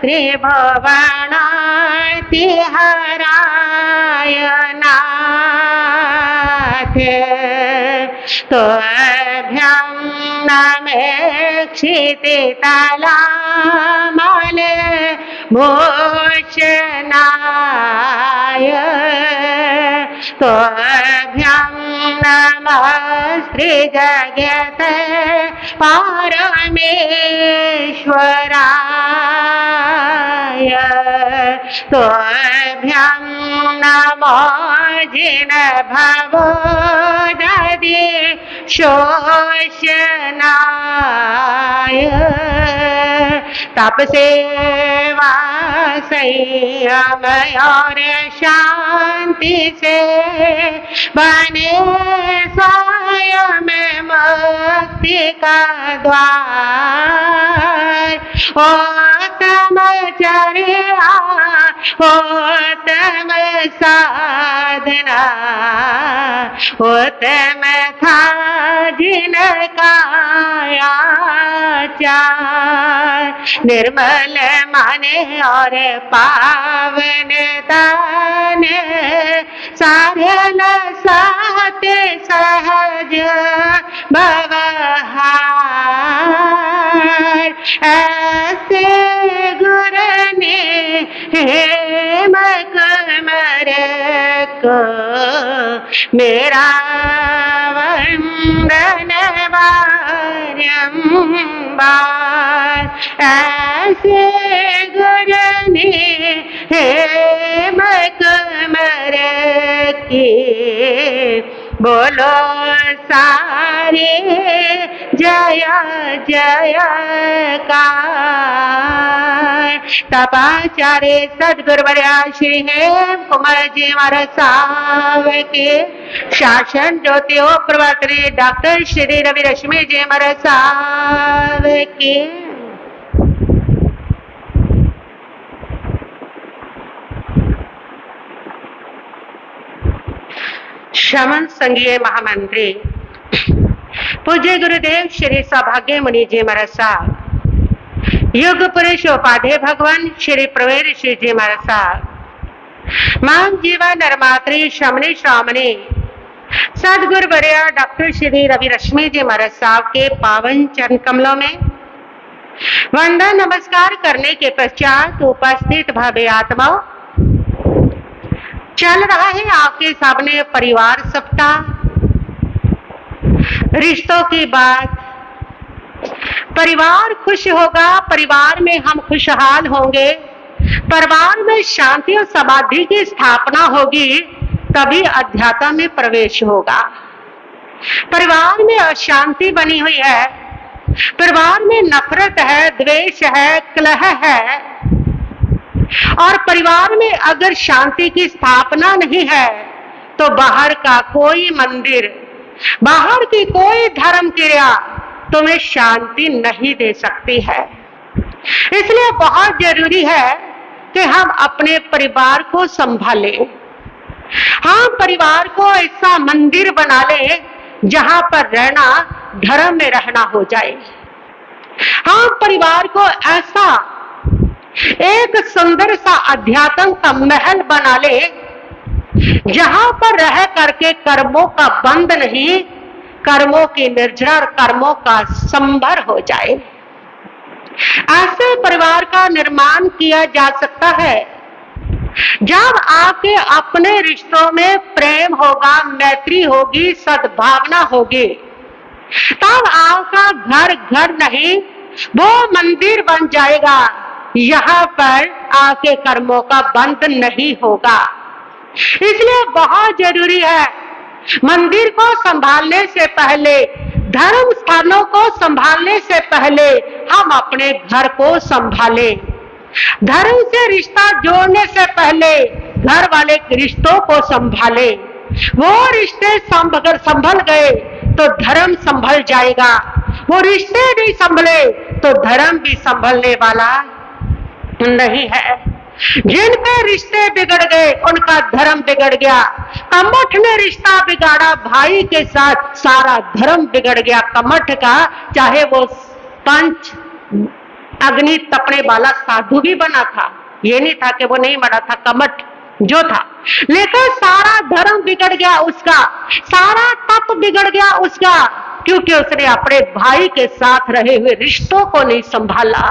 त्रिभुवनातिहराय नाथ तुभ्यं नमेक्षितितलामल भूषणाय तुभ्यं नमस्त्रिजगत परमेश्वराय तुभ्यं नमो जिनभवोदधि शोषणाय तप सेवा संयम और शांति से बने स्वयं मुक्ति का द्वार उत्तम चर्या उत्तम साधना उत्तम था जिनका आचार निर्मल मन और पावन तन सरल सत्य सहज व्यवहार ऐसे गुरु ने हेम कमर को मेरा वंदन बारंबार ऐसे गुरु ने हेम कमर की बोलो सारे जय जयकार। तपाचार्य सद्गुरुवर्य श्री हेम कुमार जी महाराज साहब के शासन ज्योतिओ प्रवर्तने डॉक्टर श्री रवि रश्मि जी महाराज साहब के शमन संघीय महामंत्री पूज्य गुरुदेव श्री सौभाग्य मुनि जी महाराज साहब, युग पुरुष उपाध्याय भगवान श्री प्रवीर श्री जी महाराज साहब, मां जीवा नरमात्री शमनी श्रामणी सदगुरु वर्य डॉक्टर श्री रवि रश्मि जी महाराज साहब के पावन चरण कमलों में वंदन नमस्कार करने के पश्चात उपस्थित भव्य आत्माओं, चल रहा है आपके सामने परिवार सप्ताह। रिश्तों की बात, परिवार खुश होगा, परिवार में हम खुशहाल होंगे, परिवार में शांति और समाधि की स्थापना होगी, तभी अध्यात्म में प्रवेश होगा। परिवार में अशांति बनी हुई है, परिवार में नफरत है, द्वेष है, कलह है, और परिवार में अगर शांति की स्थापना नहीं है तो बाहर का कोई मंदिर, बाहर की कोई धर्म क्रिया तुम्हें शांति नहीं दे सकती है। इसलिए बहुत जरूरी है कि हम अपने परिवार को संभालें। हम परिवार को ऐसा मंदिर बना लें जहां पर रहना धर्म में रहना हो जाए। हम परिवार को ऐसा एक सुंदर सा अध्यात्म का महल बना ले जहां पर रह करके कर्मों का बंध नहीं, कर्मों की निर्जरा और कर्मों का संभर हो जाए। ऐसे परिवार का निर्माण किया जा सकता है जब आपके अपने रिश्तों में प्रेम होगा, मैत्री होगी, सद्भावना होगी, तब आपका घर घर नहीं वो मंदिर बन जाएगा। यहाँ पर आपके कर्मों का बंध नहीं होगा। इसलिए बहुत जरूरी है मंदिर को संभालने से पहले, धर्म स्थानों को संभालने से पहले हम अपने घर को संभालें। धर्म से रिश्ता जोड़ने से पहले घर वाले रिश्तों को संभालें। वो रिश्ते संभल गए तो धर्म संभल जाएगा, वो रिश्ते नहीं संभले तो धर्म भी संभलने वाला नहीं है। जिनके रिश्ते बिगड़ गए उनका धर्म बिगड़ गया। कमठ ने रिश्ता बिगाड़ा भाई के साथ, सारा धर्म बिगड़ गया कमठ का, चाहे वो पंच अग्नि तपने वाला साधु भी बना था, ये नहीं था कि वो नहीं मरा था, कमठ जो था, लेकिन सारा धर्म बिगड़ गया उसका, सारा तप बिगड़ गया उसका, क्योंकि उसने अपने भाई के साथ रहे हुए रिश्तों को नहीं संभाला।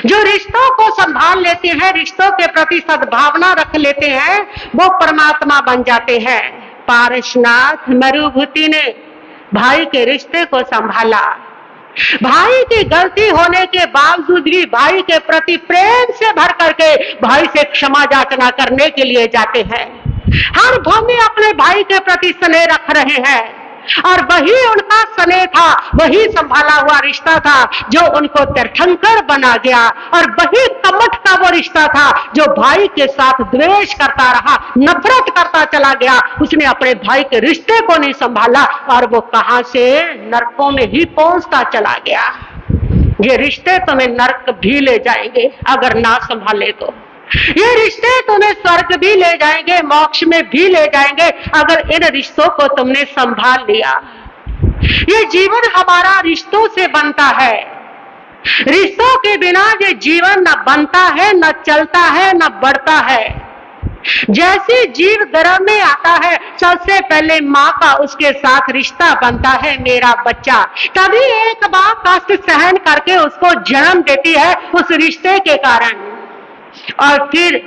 जो रिश्तों को संभाल लेते हैं, रिश्तों के प्रति सद्भावना रख लेते हैं, वो परमात्मा बन जाते हैं। पारसनाथ मरुभूति ने भाई के रिश्ते को संभाला। भाई की गलती होने के बावजूद भी भाई के प्रति प्रेम से भर करके भाई से क्षमा याचना करने के लिए जाते हैं। हर भूमि अपने भाई के प्रति स्नेह रख रहे हैं, और वही उनका स्नेह था, वही संभाला हुआ रिश्ता था जो उनको तीर्थंकर बना गया, और वही कमठ का वो रिश्ता था जो भाई के साथ द्वेष करता रहा, नफरत करता चला गया। उसने अपने भाई के रिश्ते को नहीं संभाला और वो कहां से नरकों में ही पहुंचता चला गया। ये रिश्ते तुम्हें नरक भी ले जाएंगे अगर ना संभाले तो। ये रिश्ते तुम्हें स्वर्ग भी ले जाएंगे, मोक्ष में भी ले जाएंगे अगर इन रिश्तों को तुमने संभाल लिया। ये जीवन हमारा रिश्तों से बनता है। रिश्तों के बिना ये जीवन न बनता है, न चलता है, न बढ़ता है। जैसे जीव गर्भ में आता है, सबसे पहले माँ का उसके साथ रिश्ता बनता है, मेरा बच्चा। तभी एक माँ कष्ट सहन करके उसको जन्म देती है उस रिश्ते के कारण, और फिर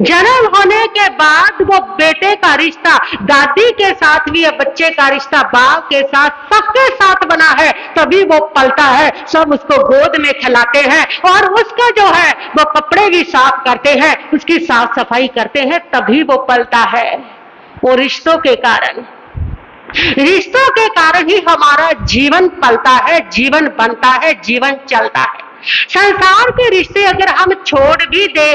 जन्म होने के बाद वो बेटे का रिश्ता दादी के साथ भी, बच्चे का रिश्ता बाप के साथ, सबके साथ बना है। तभी वो पलता है, सब उसको गोद में खिलाते हैं और उसका जो है वो कपड़े भी साफ करते हैं, उसकी साफ सफाई करते हैं, तभी वो पलता है। वो रिश्तों के कारण, रिश्तों के कारण ही हमारा जीवन पलता है, जीवन बनता है, जीवन चलता है। संसार के रिश्ते अगर हम छोड़ भी दे,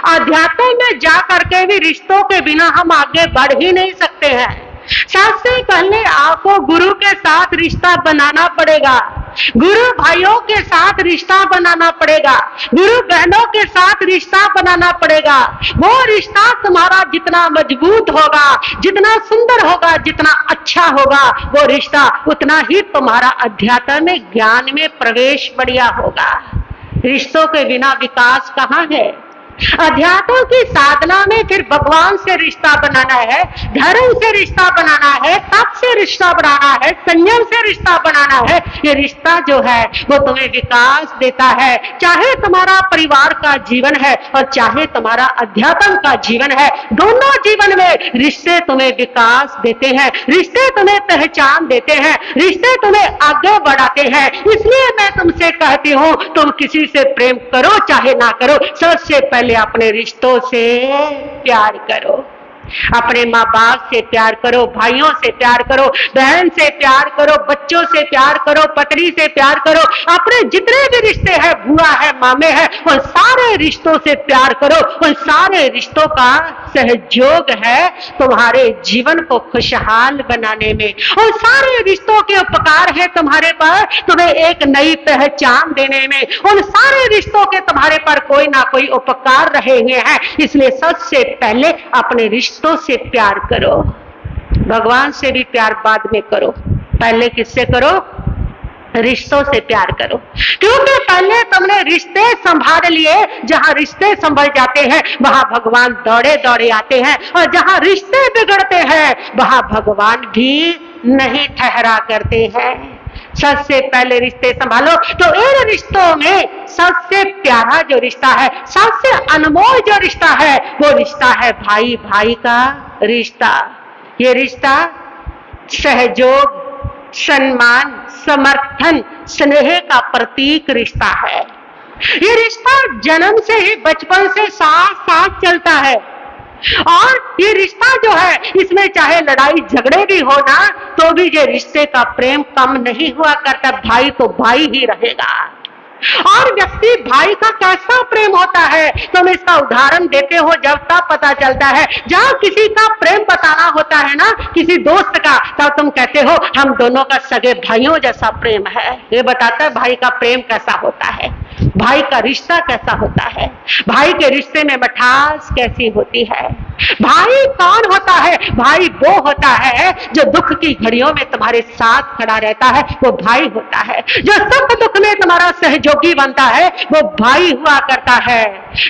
अध्यात्म में जा करके भी रिश्तों के बिना हम आगे बढ़ ही नहीं सकते हैं। सबसे पहले आपको गुरु के साथ रिश्ता बनाना पड़ेगा, गुरु भाइयों के साथ रिश्ता बनाना पड़ेगा, गुरु बहनों के साथ रिश्ता बनाना पड़ेगा। वो रिश्ता तुम्हारा जितना मजबूत होगा, जितना सुंदर होगा, जितना अच्छा होगा, वो रिश्ता उतना ही तुम्हारा अध्यात्म में, ज्ञान में प्रवेश बढ़िया होगा। रिश्तों के बिना विकास कहाँ है? अध्यात्म की साधना में फिर भगवान से रिश्ता बनाना है, धर्म से रिश्ता बनाना है, तप से रिश्ता बनाना है, संयम से रिश्ता बनाना है। ये रिश्ता जो है वो तुम्हें विकास देता है। चाहे तुम्हारा परिवार का जीवन है और चाहे तुम्हारा अध्यात्म का जीवन है, दोनों जीवन में रिश्ते तुम्हें विकास देते हैं, रिश्ते तुम्हें पहचान देते हैं, रिश्ते तुम्हें आगे बढ़ाते हैं। इसलिए मैं तुमसे कहती हूँ, तुम किसी से प्रेम करो चाहे ना करो, सबसे पहले अपने रिश्तों से प्यार करो। अपने माँ बाप से प्यार करो, भाइयों से प्यार करो, बहन से प्यार करो, बच्चों से प्यार करो, पत्नी से प्यार करो, अपने जितने भी रिश्ते हैं, बुआ है, मामे है, उन सारे रिश्तों से प्यार करो। उन सारे रिश्तों का सहयोग है तुम्हारे जीवन को खुशहाल बनाने में। उन सारे रिश्तों के उपकार है तुम्हारे पर, तुम्हें एक नई पहचान देने में। उन सारे रिश्तों के तुम्हारे पर कोई ना कोई उपकार रहे हुए हैं। इसलिए सबसे पहले अपने रिश्तों से प्यार करो। भगवान से भी प्यार बाद में करो, पहले किससे करो? रिश्तों से प्यार करो, क्योंकि पहले तुमने रिश्ते संभाल लिए। जहां रिश्ते संभल जाते हैं वहां भगवान दौड़े दौड़े आते हैं, और जहां रिश्ते बिगड़ते हैं वहां भगवान भी नहीं ठहरा करते हैं। सबसे पहले रिश्ते संभालो। तो इन रिश्तों में सबसे प्यारा जो रिश्ता है, सबसे अनमोल जो रिश्ता है, वो रिश्ता है भाई भाई का रिश्ता। ये रिश्ता सहयोग, सम्मान, समर्थन, स्नेह का प्रतीक रिश्ता है। ये रिश्ता जन्म से ही, बचपन से साथ साथ चलता है, और ये रिश्ता जो है, इसमें चाहे लड़ाई झगड़े भी हो ना, तो भी ये रिश्ते का प्रेम कम नहीं हुआ करता। भाई तो भाई ही रहेगा। और व्यक्ति भाई का कैसा प्रेम होता है, तुम इसका उदाहरण देते हो जब तब पता चलता है। जहां किसी का प्रेम बताना होता है ना, किसी दोस्त का, तब तुम कहते हो हम दोनों का सगे भाइयों जैसा प्रेम है। ये बताता है भाई का प्रेम कैसा होता है, भाई का रिश्ता कैसा होता है, भाई के रिश्ते में मिठास कैसी होती है। भाई कौन होता है? भाई वो होता है जो दुख की घड़ियों में तुम्हारे साथ खड़ा रहता है, वो भाई होता है। जो सुख दुख में तुम्हारा सहयोगी बनता है, वो भाई हुआ करता है।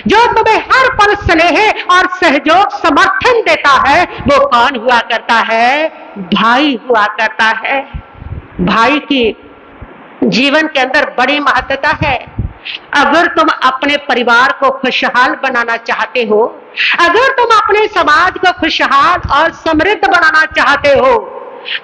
जो तुम्हें हर पल स्नेह और सहयोग समर्थन देता है, वो कौन हुआ करता है? भाई हुआ करता है। भाई की जीवन के अंदर बड़ी महत्वता है। अगर तुम अपने परिवार को खुशहाल बनाना चाहते हो, अगर तुम अपने समाज को खुशहाल और समृद्ध बनाना चाहते हो,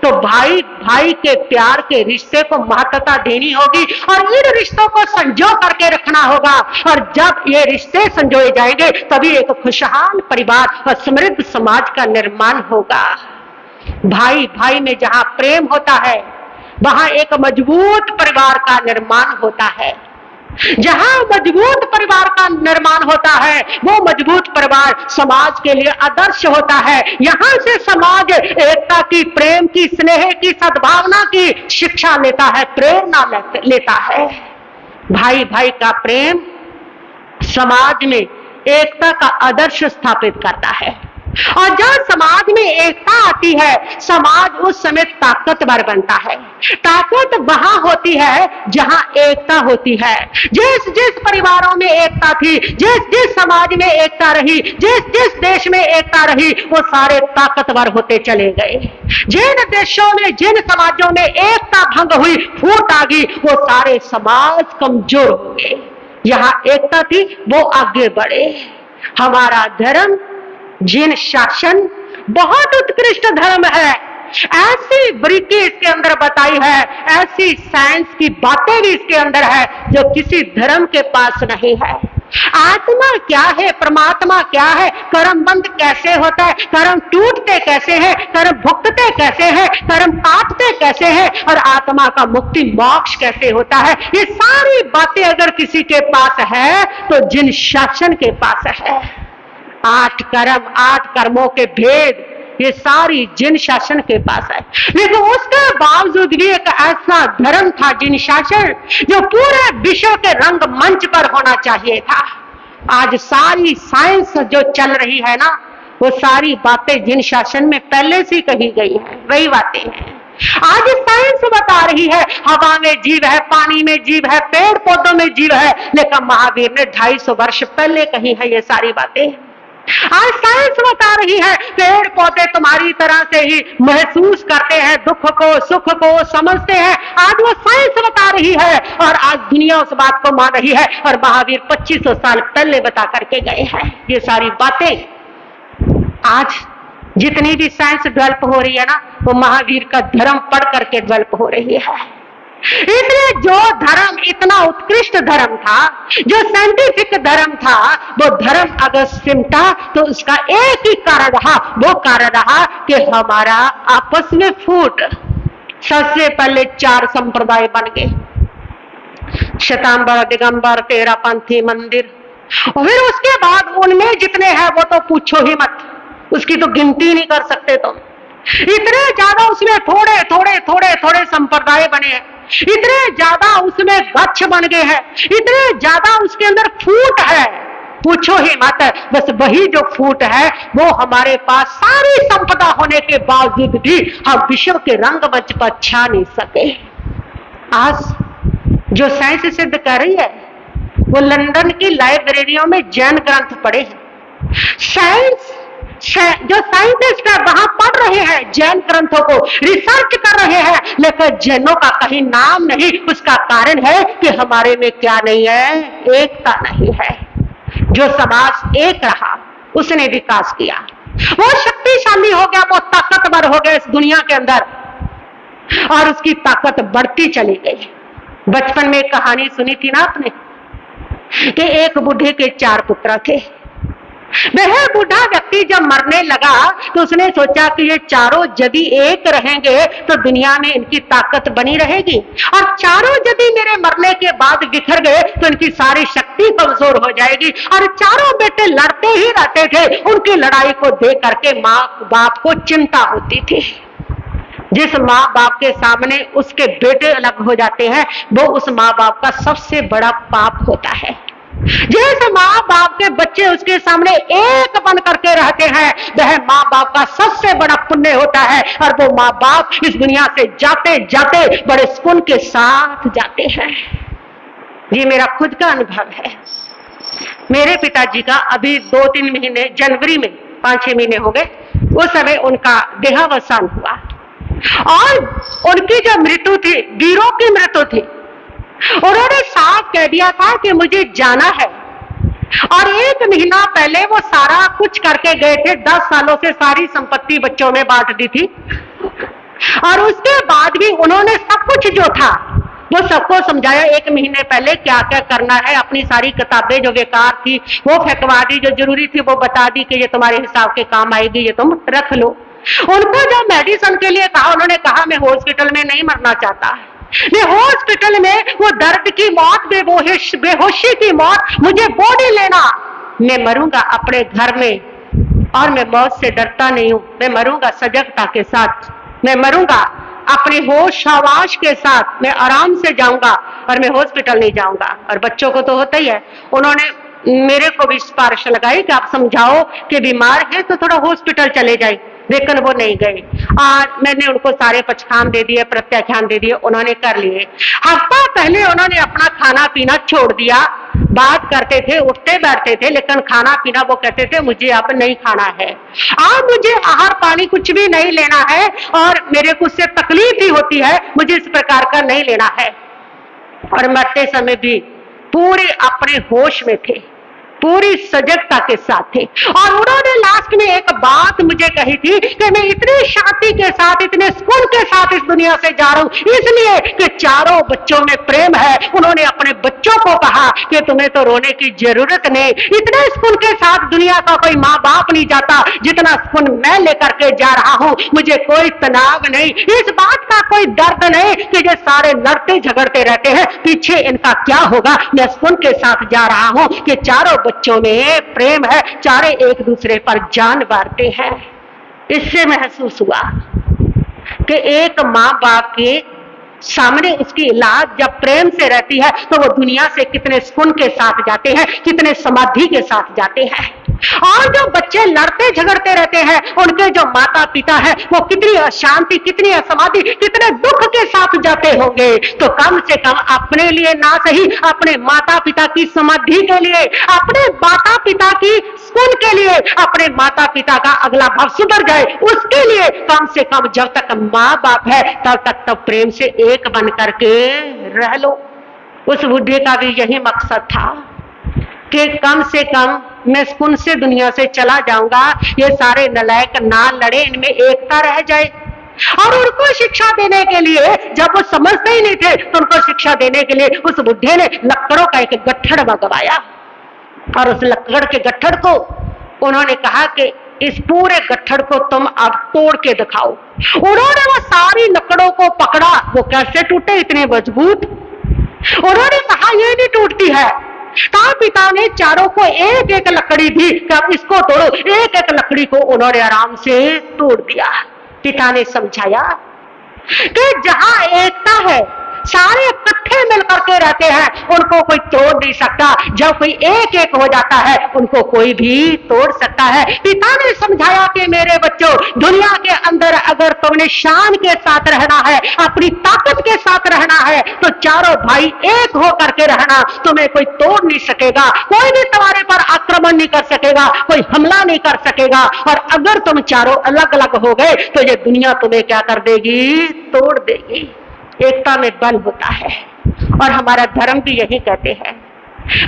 तो भाई भाई के प्यार के रिश्ते को महत्वता देनी होगी और इन रिश्तों को संजो करके रखना होगा। और जब ये रिश्ते संजोए जाएंगे, तभी एक खुशहाल परिवार और समृद्ध समाज का निर्माण होगा। भाई भाई में जहां प्रेम होता है, वहां एक मजबूत परिवार का निर्माण होता है। जहां मजबूत परिवार का निर्माण होता है, वो मजबूत परिवार समाज के लिए आदर्श होता है। यहां से समाज एकता की, प्रेम की, स्नेह की, सद्भावना की शिक्षा लेता है, प्रेरणा लेता है। भाई भाई का प्रेम समाज में एकता का आदर्श स्थापित करता है। और जब समाज में एकता आती है, समाज उस समय ताकतवर बनता है। ताकत वहां होती है जहां एकता होती है। जिस जिस परिवारों में एकता थी, जिस जिस समाज में एकता रही, जिस जिस देश में एकता रही, वो सारे ताकतवर होते चले गए। जिन देशों में, जिन समाजों में एकता भंग हुई, फूट आ गई, वो सारे समाज कमजोर हो गए। जहां एकता थी, वो आगे बढ़े। हमारा धर्म जिन शासन बहुत उत्कृष्ट धर्म है। ऐसी बारीकी इसके अंदर बताई है, ऐसी साइंस की बातें भी इसके अंदर है जो किसी धर्म के पास नहीं है। आत्मा क्या है, परमात्मा क्या है, कर्म बंद कैसे होता है, कर्म टूटते कैसे हैं, कर्म भुगतते कैसे हैं, कर्म काटते कैसे हैं, और आत्मा का मुक्ति मोक्ष कैसे होता है, ये सारी बातें अगर किसी के पास है तो जिन शासन के पास है। 8 कर्म, 8 कर्मों के भेद, ये सारी जिन शासन के पास है। लेकिन उसके बावजूद भी एक ऐसा धर्म था, जिन शासन, जो पूरे विश्व के रंग मंच पर होना चाहिए था। आज सारी साइंस जो चल रही है ना, वो सारी बातें जिन शासन में पहले से कही गई हैं, वही बातें हैं। आज साइंस बता रही है हवा में जीव है, पानी में जीव है, पेड़ पौधों में जीव है, लेकिन महावीर ने 250 वर्ष पहले कही है ये सारी बातें। आज साइंस बता रही है पेड़ पौधे तुम्हारी तरह से ही महसूस करते हैं, दुख को सुख को समझते हैं। आज वो साइंस बता रही है और आज दुनिया उस बात को मान रही है, और महावीर 2500 साल पहले बता करके गए हैं ये सारी बातें। आज जितनी भी साइंस डेवलप हो रही है ना, वो महावीर का धर्म पढ़ करके डेवलप हो रही है। इसलिए जो धर्म इतना उत्कृष्ट धर्म था, जो साइंटिफिक धर्म था, वो धर्म अगर सिमटा तो उसका एक ही कारण रहा, वो कारण रहा कि हमारा आपस में फूट। सबसे पहले 4 संप्रदाय बन गए, श्वेतांबर, दिगंबर, तेरापंथी मंदिर। और फिर उसके बाद उनमें जितने हैं वो तो पूछो ही मत, उसकी तो गिनती नहीं कर सकते तुम। इतने ज्यादा उसमें थोड़े थोड़े थोड़े थोड़े संप्रदाय बने हैं, इतने ज्यादा उसमें गच्छ बन गए हैं, इतने ज्यादा उसके अंदर फूट है, पूछो ही मत। बस वही जो फूट है वो हमारे पास सारी संपदा होने के बावजूद भी हम विश्व के रंगमंच पर छा नहीं सके। आज जो साइंस सिद्ध कर रही है, वो लंदन की लाइब्रेरियों में जैन ग्रंथ पढ़े हैं। साइंस जो साइंटिस्ट है वहां पढ़ रहे हैं जैन ग्रंथों को, रिसर्च कर रहे हैं, लेकिन जैनों का कहीं नाम नहीं। उसका कारण है कि हमारे में क्या नहीं है, एकता नहीं है। जो समाज एक रहा उसने विकास किया, वो शक्तिशाली हो गया, वो ताकतवर हो गया इस दुनिया के अंदर, और उसकी ताकत बढ़ती चली गई। बचपन में एक कहानी सुनी थी ना आपने कि एक बूढ़े के 4 पुत्र थे। वह बूढ़ा व्यक्ति जब मरने लगा तो उसने सोचा कि ये चारों यदि एक रहेंगे तो दुनिया में इनकी ताकत बनी रहेगी, और चारों यदि मेरे मरने के बाद बिखर गए तो इनकी सारी शक्ति कमजोर हो जाएगी। और चारों बेटे लड़ते ही रहते थे, उनकी लड़ाई को देख करके माँ बाप को चिंता होती थी। जिस माँ बाप के सामने उसके बेटे अलग हो जाते हैं, वो उस माँ बाप का सबसे बड़ा पाप होता है। जिस माँ बाप के बच्चे उसके सामने एक बन करके रहते हैं, वह माँ बाप का सबसे बड़ा पुण्य होता है। और वो माँ बाप इस दुनिया से जाते जाते बड़े सुकून के साथ जाते हैं। ये मेरा खुद का अनुभव है। मेरे पिताजी का अभी 2-3 महीने, जनवरी में 5-6 महीने हो गए, उस समय उनका देहावसान हुआ। और उनकी जो मृत्यु थी, वीरों की मृत्यु थी। उन्होंने साफ कह दिया था कि मुझे जाना है। और 1 महीना पहले वो सारा कुछ करके गए थे। 10 सालों से सारी संपत्ति बच्चों में बांट दी थी। और उसके बाद भी उन्होंने सब कुछ जो था वो सबको समझाया। 1 महीने पहले क्या क्या करना है, अपनी सारी किताबें जो बेकार थी वो फेंकवा दी, जो जरूरी थी वो बता दी कि ये तुम्हारे हिसाब के काम आएगी, ये तुम रख लो। उनको जो मेडिसिन के लिए कहा, उन्होंने कहा मैं हॉस्पिटल में नहीं मरना चाहता। मैं हॉस्पिटल में वो दर्द की मौत, बेहोशी की मौत, मुझे बॉडी लेना। मैं मरूंगा अपने घर में, और मैं मौत से डरता नहीं हूं। मैं मरूंगा सजगता के साथ, मैं मरूंगा अपने होश हवास के साथ, मैं आराम से जाऊंगा और मैं हॉस्पिटल नहीं जाऊंगा। और बच्चों को तो होता ही है। उन्होंने मेरे को भी सिफारिश लगाई कि आप समझाओ कि बीमार है तो थोड़ा हॉस्पिटल चले जाए, लेकिन वो नहीं गए। और मैंने उनको सारे पचखान दे दिए, प्रत्याख्यान दे दिए, उन्होंने कर लिए। हफ्ता पहले उन्होंने अपना खाना पीना छोड़ दिया। बात करते थे, उठते बैठते थे, लेकिन खाना पीना वो कहते थे मुझे अब नहीं खाना है। अब मुझे आहार पानी कुछ भी नहीं लेना है, और मेरे को उससे तकलीफ ही होती है, मुझे इस प्रकार का नहीं लेना है। और मरते समय भी पूरे अपने होश में थे, पूरी सजगता के साथ थे। और उन्होंने लास्ट में एक बात मुझे कही थी कि मैं इतनी शांति के साथ, इतने सुकून के साथ इस दुनिया से जा रहा हूं, इसलिए कि चारों बच्चों में प्रेम है। उन्होंने अपने बच्चों को कहा कि तुम्हें तो रोने की जरूरत नहीं, इतने सुकून के साथ दुनिया का कोई माँ बाप नहीं जाता जितना सुकून मैं लेकर के जा रहा हूं। मुझे कोई तनाव नहीं, इस बात का कोई दर्द नहीं कि ये सारे लड़ते झगड़ते रहते हैं, पीछे इनका क्या होगा। मैं सुकून के साथ जा रहा हूं कि चारों बच्चों में प्रेम है, चारे एक दूसरे पर जान बांटते हैं। इससे महसूस हुआ कि एक माँ बाप के सामने उसकी औलाद जब प्रेम से रहती है तो वो दुनिया से कितने सुकून के साथ जाते हैं, कितने समाधि के साथ जाते हैं। और जो बच्चे लड़ते झगड़ते रहते हैं, उनके जो माता पिता है वो कितनी अशांति, कितनी असमाधि, कितने दुख के साथ जाते होंगे। तो कम से कम अपने लिए ना सही, अपने माता पिता की समाधि के लिए, अपने माता पिता की सुकून के लिए, अपने माता पिता का अगला भाव सुधर जाए, उसके लिए कम से कम जब तक माँ बाप है तब तक तो प्रेम से एक बन करके रह लो। उस बुढ़े का भी यही मकसद था कि कम से कम मैं सुकून से दुनिया से चला जाऊंगा, ये सारे नलायक ना लड़े, इनमें एकता रह जाए। और उनको शिक्षा देने के लिए, जब वो समझते ही नहीं थे तो उनको शिक्षा देने के लिए उस बुढ़े ने लकड़ों का एक गट्ठड़ मंगवाया। और उस लकड़ के गट्ठड़ को उन्होंने कहा कि इस पूरे गट्ठड़ को तुम अब तोड़ के दिखाओ। उन्होंने वो सारी लकड़ों को पकड़ा, वो कैसे टूटे, इतने मजबूत। उन्होंने कहा ये नहीं टूटती है। कहा पिता ने चारों को एक एक लकड़ी दी कि अब इसको तोड़ो। एक एक लकड़ी को उन्होंने आराम से तोड़ दिया। पिता ने समझाया कि जहां एकता है, सारे इकट्ठे मिलकर के रहते हैं, उनको कोई तोड़ नहीं सकता। जब कोई एक एक हो जाता है उनको कोई भी तोड़ सकता है। पिता ने समझाया कि मेरे बच्चों, दुनिया के अंदर अगर तुमने शान के साथ रहना है, अपनी ताकत के साथ रहना है, तो चारों भाई एक हो करके रहना। तुम्हें कोई तोड़ नहीं सकेगा, कोई भी तुम्हारे पर आक्रमण नहीं कर सकेगा, कोई हमला नहीं कर सकेगा। और अगर तुम चारों अलग अलग हो गए तो ये दुनिया तुम्हें क्या कर देगी, तोड़ देगी। एकता में बल होता है। और हमारा धर्म भी यही कहते हैं,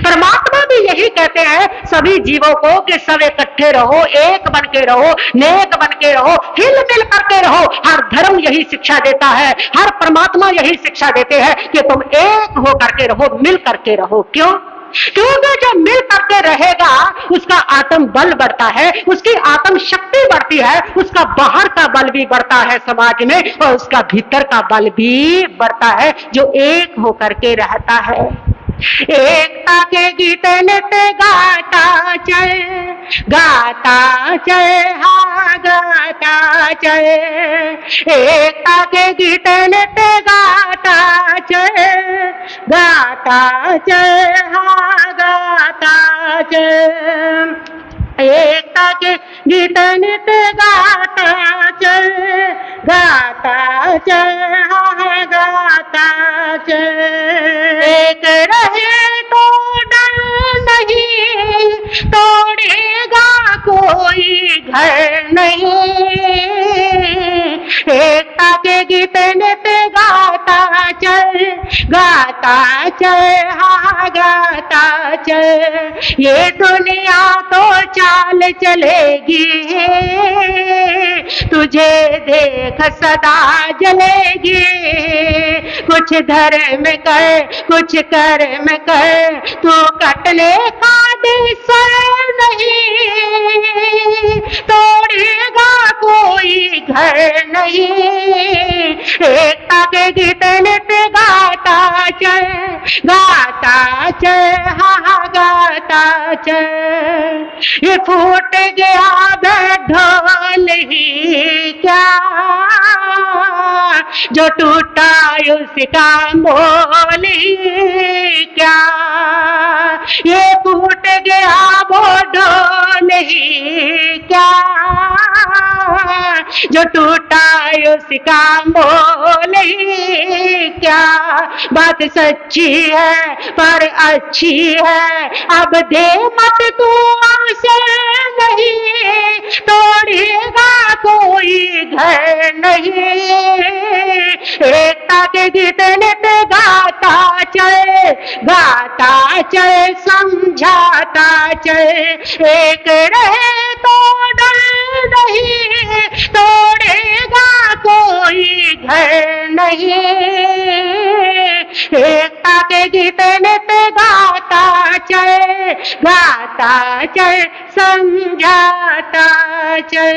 परमात्मा भी यही कहते हैं सभी जीवों को कि सब इकट्ठे रहो, एक बन के रहो, नेक बन के रहो, हिल मिल करके रहो। हर धर्म यही शिक्षा देता है, हर परमात्मा यही शिक्षा देते हैं कि तुम एक हो करके रहो, मिल करके रहो। क्यों? क्योंकि जो मिल करके रहेगा उसका आत्म बल बढ़ता है, उसकी आत्म शक्ति बढ़ती है, उसका बाहर का बल भी बढ़ता है समाज में, और उसका भीतर का बल भी बढ़ता है जो एक होकर के रहता है। एकता के गीत नित्य गाता चल हाँ गाता चल। एकता के गीत नित्य गाता चल हाँ गाता चल। एकता के गीत नित्य गाता चल हाँ गाता चल। एक रहे तो डर नहीं, तोड़ेगा कोई घर नहीं। एकता के गीत नित्य गाता चल हाँ गाता चल। ये दुनिया तो चाल चलेगी, तुझे देख सदा जलेगी। कुछ धर्म कर कुछ कर्म कर, तू कटने का सर नहीं। तोड़ेगा कोई घर नहीं। एकता के गीत नित्य गाता चल हाँ गाता चल। ये फूट गया ढोल ही क्या, जो टूटा उसका मोल ही क्या। ये फूट गया वो ढोल ही क्या, जो टूटा उसका मोल ही क्या। बात सच्ची है पर अच्छी है, अब दे मत तू आशा नहीं। तोड़ेगा कोई घर नहीं। एकता के गीत नित्य गाता चल समझाता चल। एक रहे तो डर नहीं, तोड़ेगा कोई घर नहीं। एकता के गीत नित्य गाता चल समझाता चल।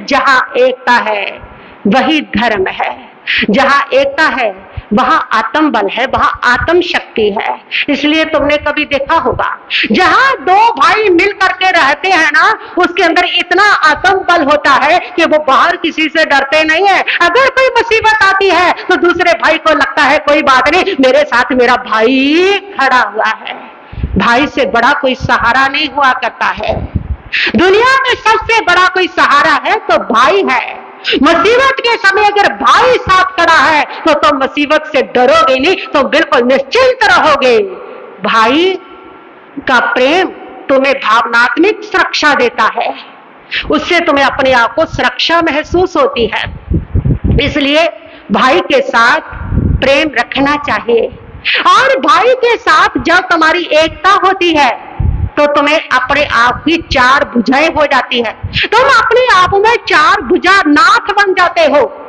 जहाँ एकता है वही धर्म है, जहाँ एकता है वहां आत्म बल है, वहां आत्म शक्ति है। इसलिए तुमने कभी देखा होगा जहां दो भाई मिल करके रहते हैं ना, उसके अंदर इतना आत्म बल होता है कि वो बाहर किसी से डरते नहीं है। अगर कोई मुसीबत आती है तो दूसरे भाई को लगता है कोई बात नहीं, मेरे साथ मेरा भाई खड़ा हुआ है। भाई से बड़ा कोई सहारा नहीं हुआ करता है। दुनिया में सबसे बड़ा कोई सहारा है तो भाई है। मुसीबत के समय अगर भाई साथ खड़ा है तो तुम मुसीबत से डरोगे नहीं, तो बिल्कुल निश्चिंत रहोगे। भाई का प्रेम तुम्हें भावनात्मक सुरक्षा देता है, उससे तुम्हें अपने आप को सुरक्षा महसूस होती है। इसलिए भाई के साथ प्रेम रखना चाहिए। और भाई के साथ जब तुम्हारी एकता होती है तो तुम्हें अपने आप की चार भुजाएं हो जाती है। तुम अपने आप में चार भुजा नाथ बन जाते हो।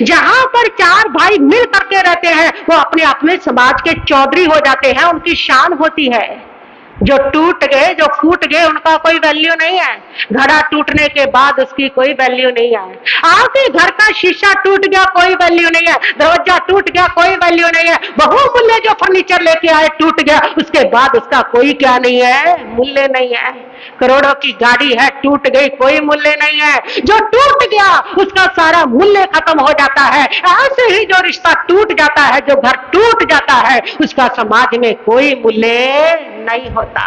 जहां पर चार भाई मिल करके रहते हैं वो अपने आप में समाज के चौधरी हो जाते हैं, उनकी शान होती है। जो टूट गए, जो फूट गए, उनका कोई वैल्यू नहीं है। घड़ा टूटने के बाद उसकी कोई वैल्यू नहीं है। आपके घर का शीशा टूट गया, कोई वैल्यू नहीं है। दरवाजा टूट गया, कोई वैल्यू नहीं है। बहुमूल्य जो फर्नीचर लेके आए टूट गया, उसके बाद उसका कोई क्या नहीं है, मूल्य नहीं है। करोड़ों की गाड़ी है, टूट गई, कोई मूल्य नहीं है। जो टूट गया उसका सारा मूल्य खत्म हो जाता है। ऐसे ही जो रिश्ता टूट जाता है, जो घर टूट जाता है, उसका समाज में कोई मूल्य नहीं होता।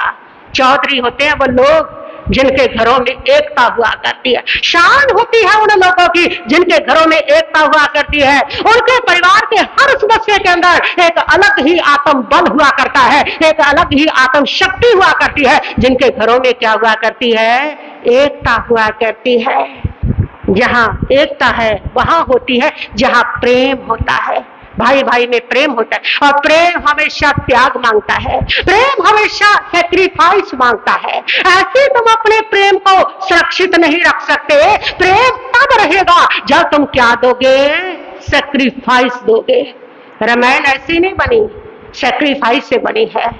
चौधरी होते हैं वो लोग जिनके घरों में एकता हुआ करती है। शान होती है उन लोगों की जिनके घरों में एकता हुआ करती है। उनके परिवार के हर सदस्य के अंदर एक अलग ही आत्म बल हुआ करता है, एक अलग ही आत्म शक्ति हुआ करती है। जिनके घरों में क्या हुआ करती है, एकता हुआ करती है। जहां एकता है वहां होती है जहां प्रेम होता है। भाई भाई में प्रेम होता है और प्रेम हमेशा त्याग मांगता है, प्रेम हमेशा सैक्रिफाइस मांगता है। ऐसे तुम अपने प्रेम को सुरक्षित नहीं रख सकते। प्रेम तब रहेगा जब तुम क्या दोगे, सैक्रिफाइस दोगे। रामायण ऐसी नहीं बनी, सैक्रिफाइस से बनी है।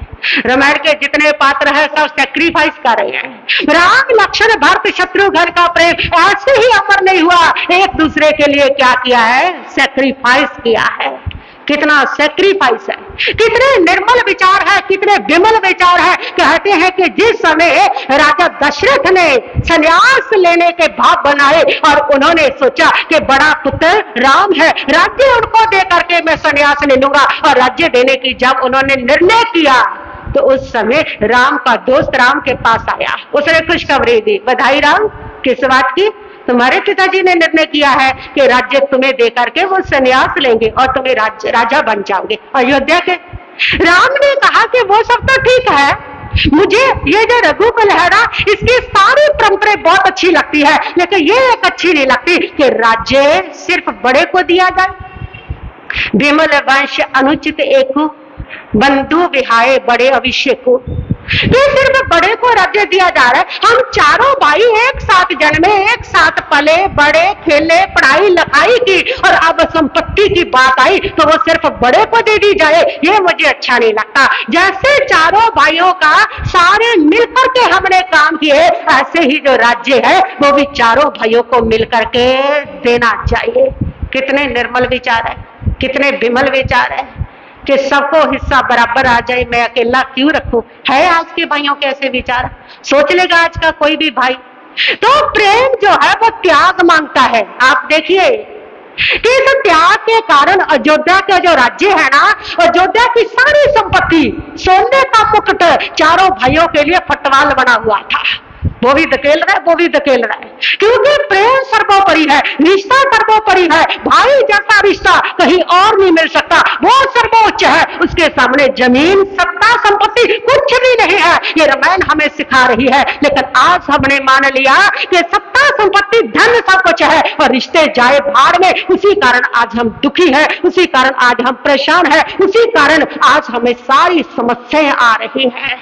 रामायण के जितने पात्र हैं सब सैक्रिफाइस कर रहे हैं। राम लक्ष्मण भरत शत्रुघ्न का प्रेम ऐसे ही अमर नहीं हुआ, एक दूसरे के लिए क्या किया है, सैक्रिफाइस किया है। कितना सेक्रीफाइस है, कितने निर्मल विचार है, कितने विमल विचार है। कहते हैं कि जिस समय राजा दशरथ ने संन्यास लेने के भाव बनाए और उन्होंने सोचा कि बड़ा पुत्र राम है, राज्य उनको दे करके मैं संन्यास ले लूंगा, और राज्य देने की जब उन्होंने निर्णय किया तो उस समय राम का दोस्त राम के पास आया, उसने खुशखबरी दी, बधाई राम, किस बात की? तुम्हारे पिताजी ने निर्णय किया है कि राज्य तुम्हें देकर के वो संन्यास लेंगे और तुम्हें राजा बन जाओगे अयोध्या के। राम ने कहा कि वो सब तो ठीक है, मुझे ये जो रघुकुल है ना, इसकी सारी परंपराएं बहुत अच्छी लगती है, लेकिन ये एक अच्छी नहीं लगती कि राज्य सिर्फ बड़े को दिया जाए। विमल वंश अनुचित एक बंधु विहाय बड़े अभिषेक को, तो सिर्फ बड़े को राज्य दिया जा रहा है। हम चारों भाई एक साथ जन्मे, एक साथ पले बड़े, खेले, पढ़ाई लिखाई की, और अब संपत्ति की बात आई तो वो सिर्फ बड़े को दे दी जाए, ये मुझे अच्छा नहीं लगता। जैसे चारों भाइयों का सारे मिलकर के हमने काम किए, ऐसे ही जो राज्य है वो भी चारों भाइयों को मिलकर के देना चाहिए। कितने निर्मल विचार है, कितने विमल विचार है कि सबको हिस्सा बराबर आ जाए, मैं अकेला क्यों रखूं। है आज के भाइयों के ऐसे विचार? सोच लेगा आज का कोई भी भाई। तो प्रेम जो है वो त्याग मांगता है। आप देखिए कि इस त्याग के कारण अयोध्या का जो राज्य है ना, अयोध्या की सारी संपत्ति, सोने का मुकुट चारों भाइयों के लिए फटवाल बना हुआ था। वो भी धकेल रहा है, वो भी धकेल रहा है, क्योंकि प्रेम सर्वोपरि है, रिश्ता सर्वोपरि है। भाई जैसा रिश्ता कहीं और नहीं मिल सकता, वो सर्वोच्च है। उसके सामने जमीन, सत्ता, संपत्ति कुछ भी नहीं है। ये रामायण हमें सिखा रही है। लेकिन आज हमने मान लिया कि सत्ता, संपत्ति, धन सब कुछ है और रिश्ते जाए भाड़ में। उसी कारण आज हम दुखी है, उसी कारण आज हम परेशान है, उसी कारण आज हमें सारी समस्याएं आ रही हैं।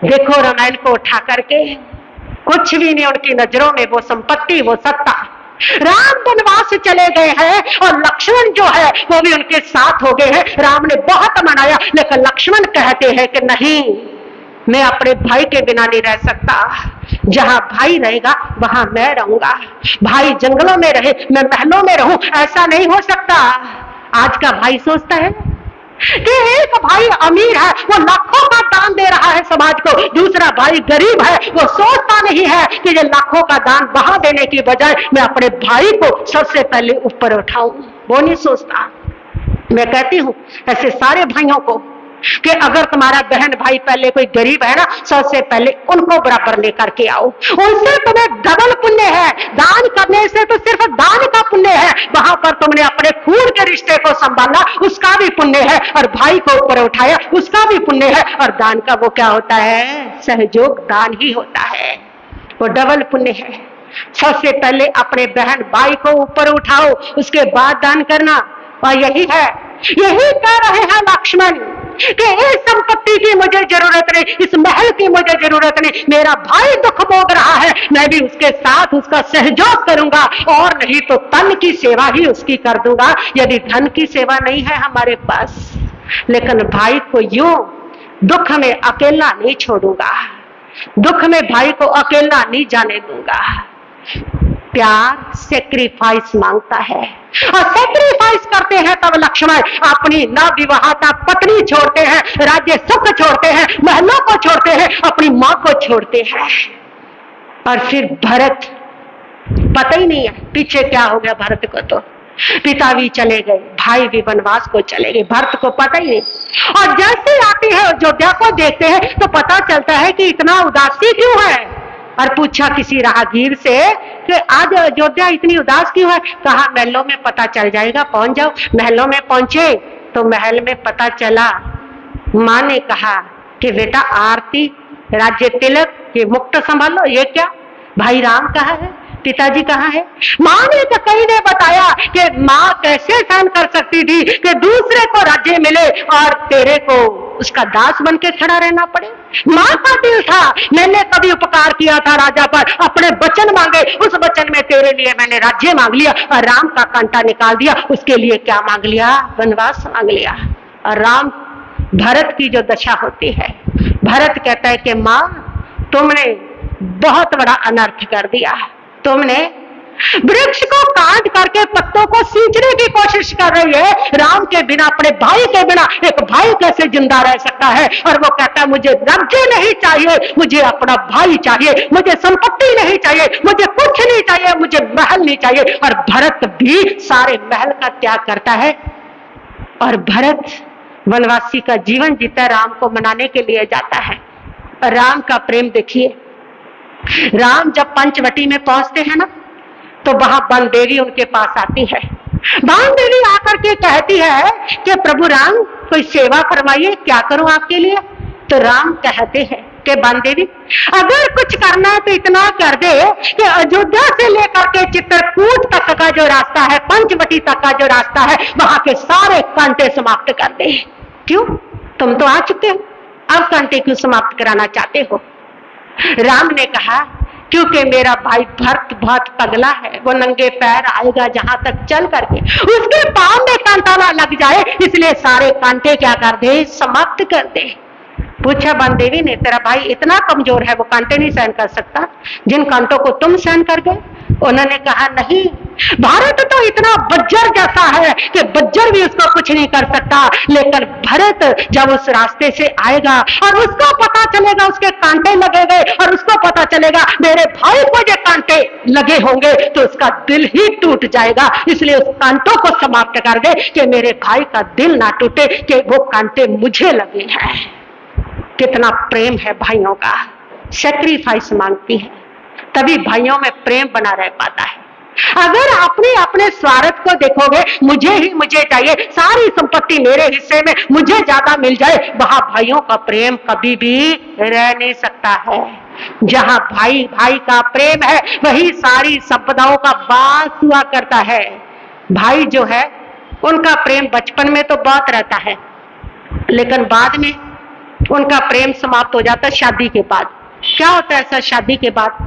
देखो रामायण को उठा करके, कुछ भी नहीं उनकी नजरों में, वो संपत्ति, वो सत्ता। राम वनवास चले गए हैं और लक्ष्मण जो है वो भी उनके साथ हो गए हैं। राम ने बहुत मनाया, लेकिन लक्ष्मण कहते हैं कि नहीं, मैं अपने भाई के बिना नहीं रह सकता। जहां भाई रहेगा वहां मैं रहूंगा। भाई जंगलों में रहे, मैं महलों में रहूं, ऐसा नहीं हो सकता। आज का भाई सोचता है कि एक भाई अमीर है, वो लाखों का दान दे रहा है समाज को, दूसरा भाई गरीब है, वो सोचता नहीं है कि ये लाखों का दान वहां देने की बजाय मैं अपने भाई को सबसे पहले ऊपर उठाऊं। वो नहीं सोचता। मैं कहती हूं ऐसे सारे भाइयों को कि अगर तुम्हारा बहन भाई पहले कोई गरीब है ना, सबसे पहले उनको बराबर लेकर के आओ, उनसे तुम्हें डबल पुण्य है। दान करने से तो सिर्फ दान का पुण्य है, वहां पर तुमने अपने खून के रिश्ते को संभाला, उसका भी पुण्य है, और भाई को ऊपर उठाया, उसका भी पुण्य है। और दान का वो क्या होता है? सहयोग दान ही होता है, वो डबल पुण्य है। सबसे पहले अपने बहन भाई को ऊपर उठाओ, उसके बाद दान करना। और यही है, यही कह रहे हैं लक्ष्मण कि इस संपत्ति की मुझे जरूरत नहीं, इस महल की मुझे जरूरत नहीं। मेरा भाई दुख भोग रहा है, मैं भी उसके साथ उसका सहयोग करूंगा, और नहीं तो तन की सेवा ही उसकी कर दूंगा। यदि धन की सेवा नहीं है हमारे पास, लेकिन भाई को यूं दुख में अकेला नहीं छोड़ूंगा, दुख में भाई को अकेला नहीं जाने दूंगा। प्यार सेक्रीफाइस मांगता है, और सेक्रीफाइस करते हैं तब लक्ष्मण अपनी नवविवाहिता पत्नी छोड़ते हैं, राज्य सुख छोड़ते हैं, महलों को छोड़ते हैं, अपनी मां को छोड़ते हैं। और फिर भरत, पता ही नहीं है पीछे क्या हो गया भरत को। तो पिता भी चले गए, भाई भी वनवास को चले गए, भरत को पता ही नहीं। और जैसे आती है अयोध्या को देखते हैं तो पता चलता है कि इतना उदासी क्यों है। और पूछा किसी राहगीर से कि आज अयोध्या इतनी उदास क्यों है? कहा महलों में पता चल जाएगा, पहुंच जाओ। महलों में पहुंचे तो महल में पता चला, माँ ने कहा कि बेटा आरती, राज्य तिलक, ये मुक्त संभालो। ये क्या? भाई राम कहाँ है, पिताजी कहाँ है? माँ ने तो कहीं ने बताया कि माँ कैसे सहन कर सकती थी कि दूसरे को राज्य मिले और तेरे को उसका दास बन के खड़ा रहना पड़े। माँ का दिल था, मैंने कभी उपकार किया था राजा पर, अपने वचन मांगे, उस वचन में तेरे लिए मैंने राज्य मांग लिया और राम का कांटा निकाल दिया। उसके लिए क्या मांग लिया? वनवास मांग लिया। और राम, भरत की जो दशा होती है, भरत कहता है कि माँ तुमने बहुत बड़ा अनर्थ कर दिया, तुमने वृक्ष को काट करके पत्तों को सींचने की कोशिश कर रही है। राम के बिना, अपने भाई के बिना एक भाई कैसे जिंदा रह सकता है? और वो कहता है मुझे राज्य नहीं चाहिए, मुझे अपना भाई चाहिए, मुझे संपत्ति नहीं चाहिए, मुझे कुछ नहीं चाहिए, मुझे महल नहीं चाहिए। और भरत भी सारे महल का त्याग करता है और भरत वनवासी का जीवन जीता, राम को मनाने के लिए जाता है। और राम का प्रेम देखिए, राम जब पंचवटी में पहुंचते हैं ना, तो वहां वन देवी उनके पास आती है। वन देवी आकर के कहती है कि प्रभु राम, कोई सेवा करवाइए, क्या करूं आपके लिए? तो राम कहते हैं कि वन देवी, अगर कुछ करना है तो इतना कर दे कि अयोध्या से लेकर के चित्रकूट तक का जो रास्ता है, पंचवटी तक का जो रास्ता है, वहां के सारे कांटे समाप्त कर दे। क्यों? तुम तो आ चुके हो, अब कांटे क्यों समाप्त कराना चाहते हो? राम ने कहा क्योंकि मेरा भाई भरत बहुत पगला है, वो नंगे पैर आएगा जहां तक चल करके, उसके पांव में कांटा ना लग जाए, इसलिए सारे कांटे क्या कर दे, समाप्त कर दे। पूछा वन देवी ने, तेरा भाई इतना कमजोर है, वो कांटे नहीं सहन कर सकता जिन कांटों को तुम सहन कर गए? उन्होंने कहा नहीं, भारत तो इतना बज्जर जैसा है कि बज्जर भी उसको कुछ नहीं कर सकता, लेकिन भरत जब उस रास्ते से आएगा और उसको पता चलेगा उसके कांटे लगे गए, और उसको पता चलेगा मेरे भाई को जो कांटे लगे होंगे, तो उसका दिल ही टूट जाएगा। इसलिए उस कांटों को समाप्त कर दे कि मेरे भाई का दिल ना टूटे कि वो कांटे मुझे लगे हैं। कितना प्रेम है भाइयों का, सैक्रिफाइस मांगती है, तभी भाइयों में प्रेम बना रह पाता है। अगर अपने स्वार्थ को देखोगे, मुझे ही मुझे चाहिए, सारी संपत्ति मेरे हिस्से में, मुझे ज्यादा मिल जाए, वहां भाइयों का प्रेम कभी भी रह नहीं सकता है। जहां भाई भाई का प्रेम है, वही सारी संपदाओं का वास हुआ करता है। भाई जो है उनका प्रेम बचपन में तो बहुत रहता है, लेकिन बाद में उनका प्रेम समाप्त हो जाता है। शादी के बाद क्या होता है ऐसा? शादी के बाद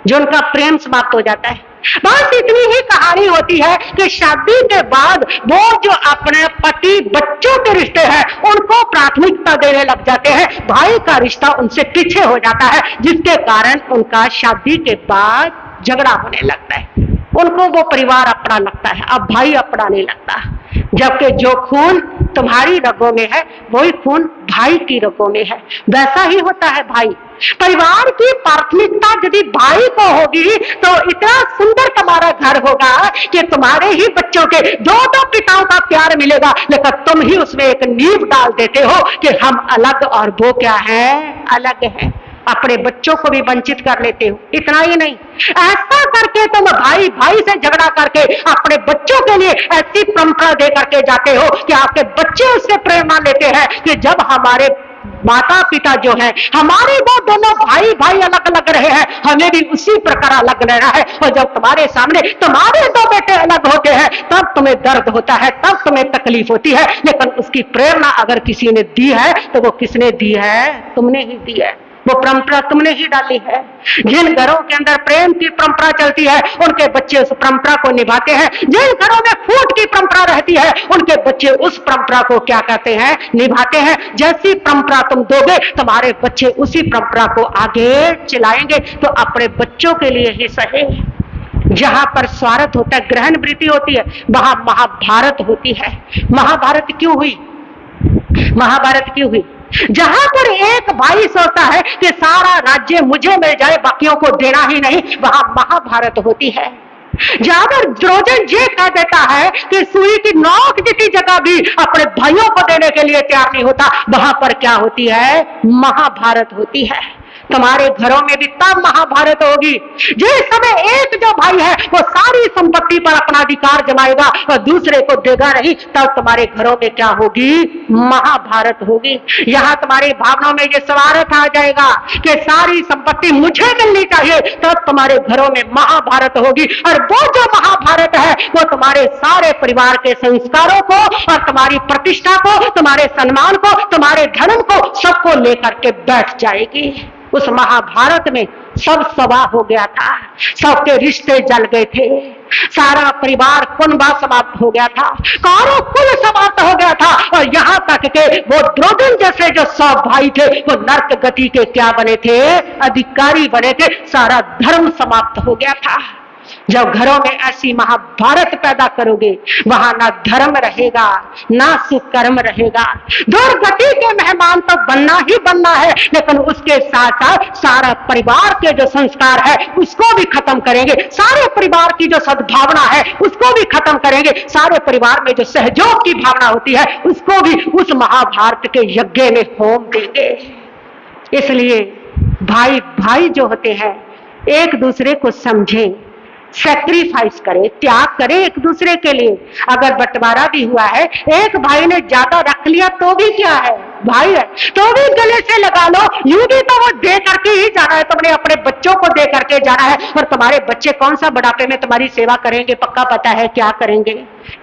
जो उनका प्रेम समाप्त हो जाता है, बस इतनी ही कहानी होती है कि शादी के बाद वो जो अपने पति बच्चों के रिश्ते हैं उनको प्राथमिकता देने लग जाते हैं, भाई का रिश्ता उनसे पीछे हो जाता है, जिसके कारण उनका शादी के बाद झगड़ा होने लगता है। उनको वो परिवार अपना लगता है, अब भाई अपना नहीं लगता। जबकि जो खून तुम्हारी रगों में है, वही खून भाई की रगों में है। वैसा ही होता है भाई। परिवार की प्राथमिकता यदि भाई को होगी तो इतना सुंदर तुम्हारा घर होगा कि तुम्हारे ही बच्चों के दो पिताओं का प्यार मिलेगा, लेकिन तुम ही उसमें एक नींव डाल देते हो कि हम अलग और वो क्या है, अलग है। अपने बच्चों को भी वंचित कर लेते हो। इतना ही नहीं, ऐसा करके तुम भाई भाई से झगड़ा करके अपने बच्चों के लिए ऐसी परंपरा दे करके जाते हो कि आपके बच्चे उससे प्रेरणा लेते हैं कि जब हमारे माता पिता जो है, हमारे वो दोनों भाई भाई अलग अलग रहे हैं, हमें भी उसी प्रकार अलग रहना है। और जब तुम्हारे सामने तुम्हारे दो बेटे अलग होते हैं, तब तुम्हें दर्द होता है, तब तुम्हें तकलीफ होती है, लेकिन उसकी प्रेरणा अगर किसी ने दी है तो वो किसने दी है? तुमने ही दी है। वो परंपरा तुमने ही डाली है। जिन घरों के अंदर प्रेम की परंपरा चलती है, उनके बच्चे उस परंपरा को निभाते हैं। जिन घरों में फूट की परंपरा रहती है, उनके बच्चे उस परंपरा को क्या कहते हैं, निभाते हैं। जैसी परंपरा तुम दोगे, तुम्हारे बच्चे उसी परंपरा को आगे चलाएंगे। तो अपने बच्चों के लिए ही सही, जहां पर स्वार्थ होता है, ग्रहण वृत्ति होती है, वहां महाभारत होती है। महाभारत क्यों हुई? महाभारत क्यों हुई? जहां पर एक भाई सोचता है कि सारा राज्य मुझे मिल जाए, बाकियों को देना ही नहीं, वहां महाभारत होती है। जहां पर द्रोजन ये कह देता है कि सुई की नोक जितनी जगह भी अपने भाइयों को देने के लिए तैयार नहीं होता, वहां पर क्या होती है? महाभारत होती है। तुम्हारे घरों में भी तब महाभारत होगी जिस समय एक जो भाई है वो सारी संपत्ति पर अपना अधिकार जमाएगा और दूसरे को देगा नहीं, तब तुम्हारे घरों में क्या होगी? महाभारत होगी। यहाँ तुम्हारी भावनाओं में ये स्वार्थ आ जाएगा कि सारी संपत्ति मुझे मिलनी चाहिए, तब तुम्हारे घरों में महाभारत होगी। और वो जो महाभारत है वो तुम्हारे सारे परिवार के संस्कारों को और तुम्हारी प्रतिष्ठा को, तुम्हारे सम्मान को, तुम्हारे धर्म को, सबको लेकर के बैठ जाएगी। उस महाभारत में सब सवा हो गया था, सबके रिश्ते जल गए थे, सारा परिवार कुनबा समाप्त हो गया था, कारो कुल समाप्त हो गया था। और यहाँ तक के वो द्रोजन जैसे जो 100 भाई थे वो नरक गति के क्या बने थे? अधिकारी बने थे। सारा धर्म समाप्त हो गया था। जब घरों में ऐसी महाभारत पैदा करोगे, वहां ना धर्म रहेगा, ना सुकर्म रहेगा। दुर्गति के मेहमान तो बनना ही बनना है, लेकिन उसके साथ साथ सारा परिवार के जो संस्कार है उसको भी खत्म करेंगे, सारे परिवार की जो सद्भावना है उसको भी खत्म करेंगे, सारे परिवार में जो सहयोग की भावना होती है उसको भी उस महाभारत के यज्ञ में होम देंगे। इसलिए भाई भाई जो होते हैं एक दूसरे को समझें, सैक्रिफाइस करें, त्याग करें एक दूसरे के लिए। अगर बंटवारा भी हुआ है, एक भाई ने ज्यादा रख लिया तो भी क्या है, भाई है तो भी गले से लगा लो। यूं भी तो वो दे करके ही जाना है, तुमने अपने बच्चों को दे करके जाना है। और तुम्हारे बच्चे कौन सा बुढ़ापे में तुम्हारी सेवा करेंगे, पक्का पता है क्या करेंगे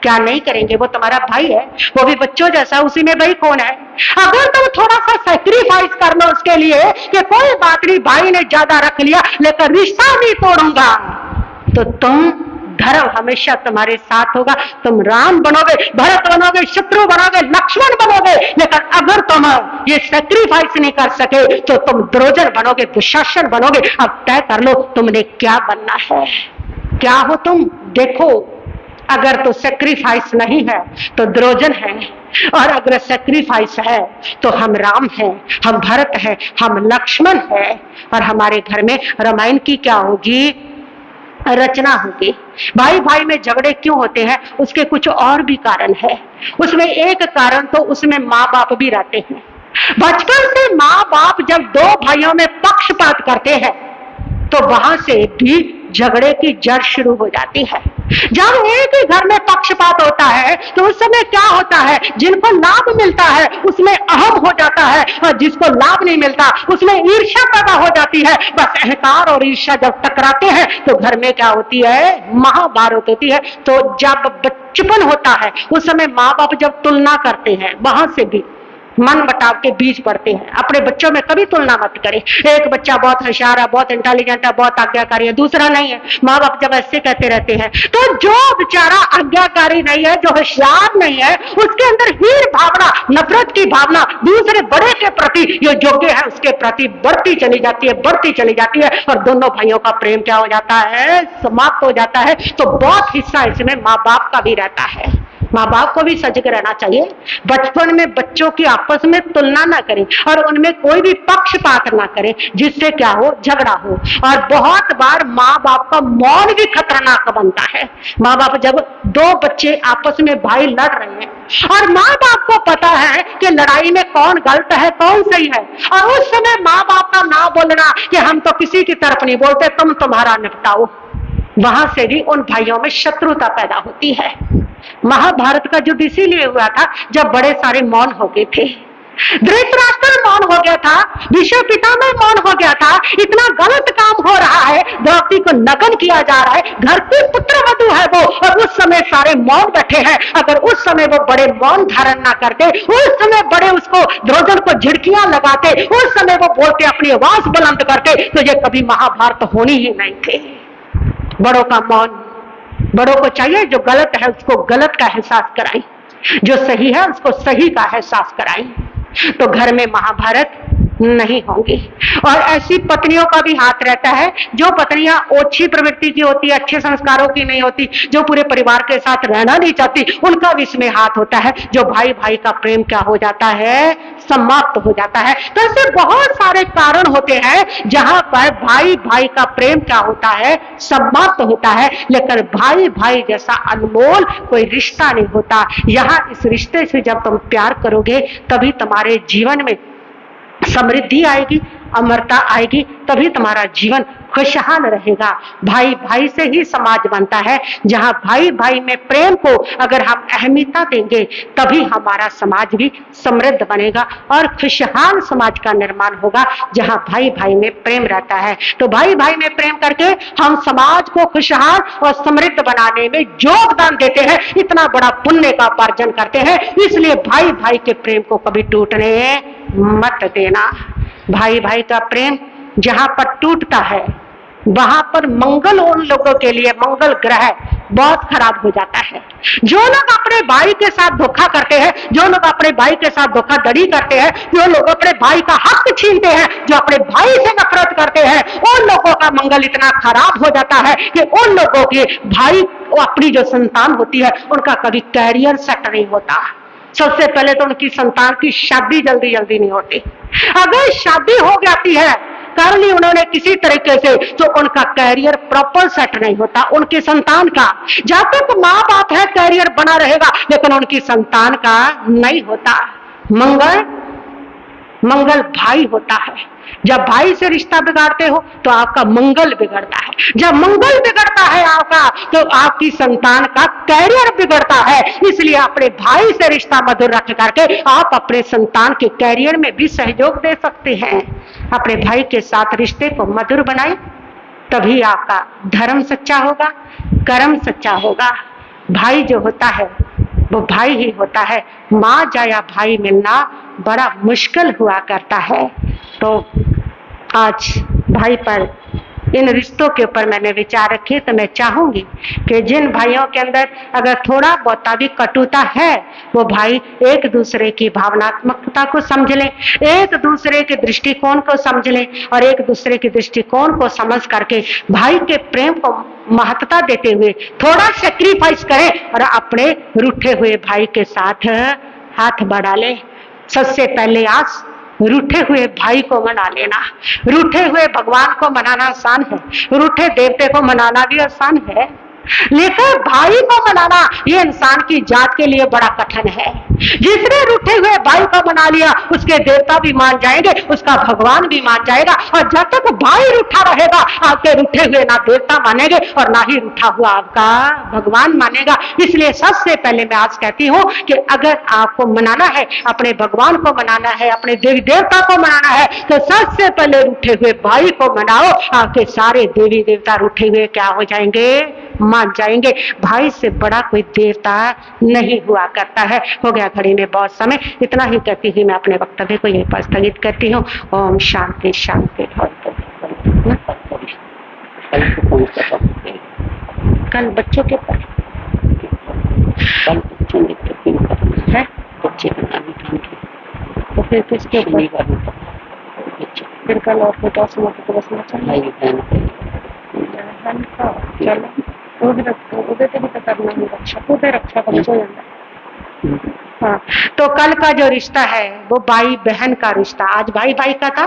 क्या नहीं करेंगे। वो तुम्हारा भाई है, वो भी बच्चों जैसा, उसी में भाई कौन है। अगर तुम थोड़ा सा सैक्रिफाइस कर लो उसके लिए कि कोई बात नहीं, भाई ने ज्यादा रख लिया लेकिन रिश्ता नहीं तोड़ूंगा, तो तुम धर्म हमेशा तुम्हारे साथ होगा। तुम राम बनोगे, भरत बनोगे, शत्रु बनोगे, लक्ष्मण बनोगे। लेकिन अगर तुम ये सैक्रिफाइस नहीं कर सके तो तुम द्रोजन बनोगे, दुशासन बनोगे। अब तय कर लो तुमने क्या बनना है, क्या हो तुम। देखो, अगर तो सैक्रिफाइस नहीं है तो द्रोजन है, और अगर सैक्रिफाइस है तो हम राम हैं, हम भरत हैं, हम लक्ष्मण हैं। और हमारे घर में रामायण की क्या होगी, रचना होगी। भाई भाई में झगड़े क्यों होते हैं, उसके कुछ और भी कारण है। उसमें एक कारण तो उसमें माँ बाप भी रहते हैं। बचपन से माँ बाप जब दो भाइयों में पक्षपात करते हैं तो वहां से भी झगड़े की जड़ शुरू हो जाती है। जब एक ही घर में पक्षपात होता है तो उस समय क्या होता है, जिनको लाभ मिलता है उसमें अहम हो जाता है, और जिसको लाभ नहीं मिलता उसमें ईर्ष्या पैदा हो जाती है। बस अहंकार और ईर्ष्या जब टकराते हैं तो घर में क्या होती है, महाभारत होती है। तो जब बचपन होता है उस समय माँ बाप जब तुलना करते हैं, वहां से भी मन बटाव के बीज पड़ते हैं। अपने बच्चों में कभी तुलना मत करें। एक बच्चा बहुत होशियार है, बहुत इंटेलिजेंट है, बहुत आज्ञाकारी है, दूसरा नहीं है। माँ बाप जब ऐसे कहते रहते हैं तो जो बेचारा आज्ञाकारी नहीं है, जो होशियार नहीं है, उसके अंदर हीर भावना, नफरत की भावना दूसरे बड़े के प्रति, जो योग्य है उसके प्रति बढ़ती चली जाती है, बढ़ती चली जाती है। और दोनों भाइयों का प्रेम क्या हो जाता है, समाप्त हो जाता है। तो बहुत हिस्सा इसमें माँ बाप का भी रहता है। माँ बाप को भी सजग रहना चाहिए। बचपन में बच्चों की आपस में तुलना ना करें और उनमें कोई भी पक्षपात ना करें, जिससे क्या हो, झगड़ा हो। और बहुत बार माँ बाप का मौन भी खतरनाक बनता है। माँ बाप जब दो बच्चे आपस में भाई लड़ रहे हैं और माँ बाप को पता है कि लड़ाई में कौन गलत है कौन सही है, और उस समय माँ बाप का ना बोलना कि हम तो किसी की तरफ नहीं बोलते, तुम तुम्हारा निपटाओ, वहां से भी उन भाइयों में शत्रुता पैदा होती है। महाभारत का युद्ध इसीलिए हुआ था जब बड़े सारे मौन हो गए थे। धृतराष्ट्र मौन हो गया था, भीष्म पितामह मौन हो गया था। इतना गलत काम हो रहा है, द्रौपदी को नग्न किया जा रहा है, घर की पुत्रवधू है वो, और उस समय सारे मौन बैठे हैं। अगर उस समय वो बड़े मौन धारण ना करते, उस समय बड़े उसको द्रोजन को झिड़कियां लगाते, उस समय वो बोलते, अपनी आवाज बुलंद करते, तो ये कभी महाभारत होनी ही नहीं थे। बड़ों का मौन, बड़ों को चाहिए जो गलत है उसको गलत का एहसास कराएं, जो सही है उसको सही का एहसास कराएं, तो घर में महाभारत नहीं होंगी। और ऐसी पत्नियों का भी हाथ रहता है जो पत्नियां ओछी प्रवृत्ति की होती है, अच्छे संस्कारों की नहीं होती, जो पूरे परिवार के साथ रहना नहीं चाहती, उनका भी इसमें हाथ होता है। जो भाई भाई का प्रेम क्या हो जाता है, समाप्त हो जाता है। तो ऐसे बहुत सारे कारण होते हैं जहां पर भाई भाई का प्रेम क्या होता है, समाप्त होता है। लेकिन भाई भाई जैसा अनमोल कोई रिश्ता नहीं होता। यहाँ इस रिश्ते से जब तुम प्यार करोगे तभी तुम्हारे जीवन में समृद्धि आएगी, अमरता आएगी, तभी तुम्हारा जीवन खुशहाल रहेगा। भाई भाई से ही समाज बनता है। जहां भाई भाई में प्रेम को अगर हम अहमियता देंगे तभी हमारा समाज भी समृद्ध बनेगा और खुशहाल समाज का निर्माण होगा, जहां भाई भाई में प्रेम रहता है। तो भाई भाई में प्रेम करके हम समाज को खुशहाल और समृद्ध बनाने में योगदान देते हैं, इतना बड़ा पुण्य का उपार्जन करते हैं। इसलिए भाई भाई के प्रेम को कभी टूटने मत देना। भाई भाई का प्रेम जहां पर टूटता है वहां पर मंगल उन लोगों के लिए, मंगल ग्रह बहुत खराब हो जाता है। जो लोग अपने भाई के साथ धोखा करते हैं, जो लोग अपने भाई के साथ धोखाधड़ी करते हैं, जो लोग अपने भाई का हक छीनते हैं, जो अपने भाई से नफरत करते हैं, उन लोगों का मंगल इतना खराब हो जाता है कि उन लोगों के भाई अपनी जो संतान होती है उनका कभी कैरियर सेट नहीं होता। सबसे पहले तो उनकी संतान की शादी जल्दी जल्दी नहीं होती। अगर शादी हो जाती है कर ली उन्होंने किसी तरीके से, तो उनका कैरियर प्रॉपर सेट नहीं होता। उनकी संतान का जब तक माँ बाप है कैरियर बना रहेगा, लेकिन उनकी संतान का नहीं होता। मंगल भाई होता है। जब भाई से रिश्ता बिगाड़ते हो तो आपका मंगल बिगड़ता है। जब मंगल बिगड़ता है आपका, तो आपकी संतान का कैरियर बिगड़ता है। इसलिए अपने भाई से रिश्ता मधुर रख करके आप अपने संतान के कैरियर में भी सहयोग दे सकते हैं। अपने भाई के साथ रिश्ते को मधुर बनाए, तभी आपका धर्म सच्चा होगा, कर्म सच्चा होगा। भाई जो होता है वो भाई ही होता है। माँ जाया भाई मिलना बड़ा मुश्किल हुआ करता है। तो आज भाई पर इन रिश्तों के ऊपर मैंने विचार रखे, तो मैं चाहूंगी कि जिन भाइयों के अंदर अगर थोड़ा बहुत भी कटुता है, वो भाई एक दूसरे की भावनात्मकता को समझ लें, एक दूसरे के दृष्टिकोण को समझ लें, और एक दूसरे के दृष्टिकोण को समझ करके भाई के प्रेम को महत्वता देते हुए थोड़ा सेक्रीफाइस करें और अपने रूठे हुए भाई के साथ हाथ बढ़ा लें। सबसे पहले आज रूठे हुए भाई को मना लेना। रूठे हुए भगवान को मनाना आसान है, रूठे देवते को मनाना भी आसान है, लेकिन भाई को मनाना ये इंसान की जात के लिए बड़ा कठिन है। जिसने रूठे हुए भाई को मना लिया उसके देवता भी मान जाएंगे, उसका भगवान भी मान जाएगा। और जब तक भाई रूठा रहेगा, आपके रूठे हुए ना देवता मानेंगे और ना ही रूठा हुआ आपका भगवान मानेगा। इसलिए सबसे पहले मैं आज कहती हूँ कि अगर आपको मनाना है, अपने भगवान को मनाना है, अपने देवी देवता को मनाना है, तो सबसे पहले रूठे हुए भाई को मनाओ। आपके सारे देवी देवता रूठे हुए क्या हो जाएंगे? मान जाएंगे। भाई से बड़ा कोई देवता नहीं हुआ करता है। हो गया घड़ी में बहुत समय, इतना ही कहती हुई मैं अपने वक्तव्य को यहीं पर स्थगित करती हूँ। ओम शांति शांति। कल बच्चों के पास है बच्चे तो फिर किसके फिर कल और बेटा को बसना चाहिए। चलो उधर भी तो करना ही रक्षा, उधर रक्षा का हो जाता है। हाँ, तो कल का जो रिश्ता है वो भाई बहन का रिश्ता, आज भाई भाई का था,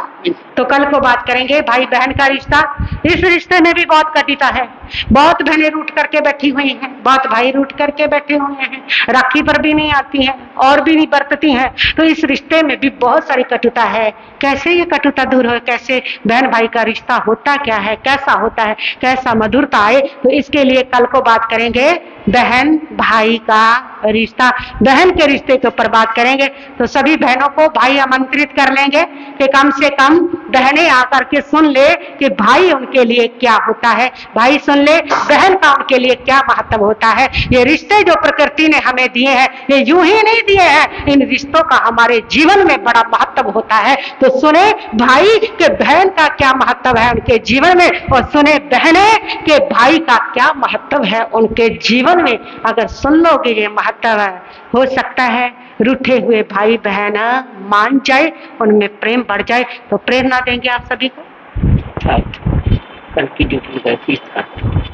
तो कल को बात करेंगे भाई बहन का रिश्ता। इस रिश्ते में भी बहुत कटुता है। बहुत बहनें रूठ करके बैठी हुई हैं, बहुत भाई रूठ करके बैठे हुए हैं, राखी पर भी नहीं आती हैं और भी नहीं बरतती हैं। तो इस रिश्ते में भी बहुत सारी कटुता है। कैसे ये कटुता दूर हो, कैसे बहन भाई का रिश्ता होता क्या है, कैसा होता है, कैसा मधुरता आए, तो इसके लिए कल को बात करेंगे बहन भाई का रिश्ता। बहन के रिश्ते के ऊपर बात करेंगे। तो सभी बहनों को भाई आमंत्रित कर लेंगे कि कम से कम बहनें आकर के सुन ले कि भाई उनके लिए क्या होता है, भाई सुन ले बहन का उनके लिए क्या महत्व होता है। ये रिश्ते जो प्रकृति ने हमें दिए हैं, ये यूं ही नहीं दिए हैं, इन रिश्तों का हमारे जीवन में बड़ा महत्व होता है। तो सुने भाई के बहन का क्या महत्व है उनके जीवन में, और सुने बहने के भाई का क्या महत्व है उनके जीवन में। अगर सुन लोगे ये महत्व है, हो सकता है रूठे हुए भाई बहन मान जाए, उनमें प्रेम बढ़ जाए। तो प्रेरणा देंगे आप सभी को। कल की ड्यूटी